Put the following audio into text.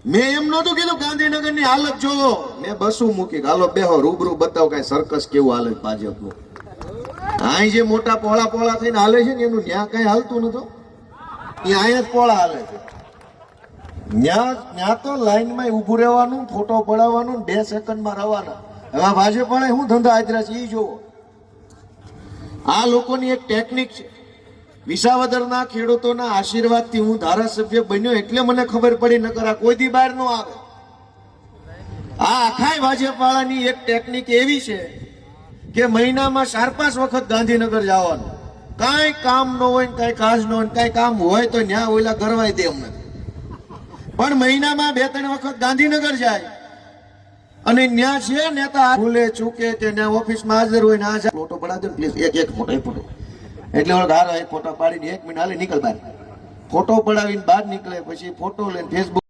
મેં એમ નહોતું કીધું ગાંધીનગર ની હાલત જોવો, મેં બસું મૂકી હાલો બેહો રૂબરૂ બતાવો કઈ સર્કસ કેવું હાલે ભાજપનું. અહીં જે મોટા પોળા પોળા થઈને હાલે છે ને એનું ન્યા કઈ હાલતું નતું, એ અહીંયા જ પોળા હાલે છે. ન્યા તો લાઈનમાં ઉભું રહેવાનું, ફોટો પડાવવાનું, 2 સેકન્ડમાં રવાના. હવે ભાજપ વાળા શું ધંધા આદરા છે એ જોવો. આ લોકોની એક ટેકનિક છે. વિસાવદરના ખેડૂતોના આશીર્વાદથી હું ધારાસભ્ય બન્યો એટલે મને ખબર પડી, નકર આ કોઈ દી બહાર ન આવે. આ આખાય ભાજપ વાળાની એક ટેકનિક એવી છે કે મહિનામાં 4-5 વખત ગાંધીનગર જવાનું. કાંઈ કામ ન હોય ને કાંઈ કાજ ન હોય, કાંઈ કામ હોય તો ન્યા ઓલા કરવાય દે અમને. પણ મહિનામાં 2-3 વખત ગાંધીનગર જાય અને ન્યા છે નેતા ભૂલે ચૂકે કે ન્યા ઓફિસમાં હાજર હોય ને આ ફોટો પડાવજો ને પ્લીઝ, એક ફોટો. એટલે ગારો એક ફોટો પાડીને 1 મિનિટ હાલે નીકળ બહાર. ફોટો પડાવીને બહાર નીકળે, પછી ફોટો લઈને ફેસબુક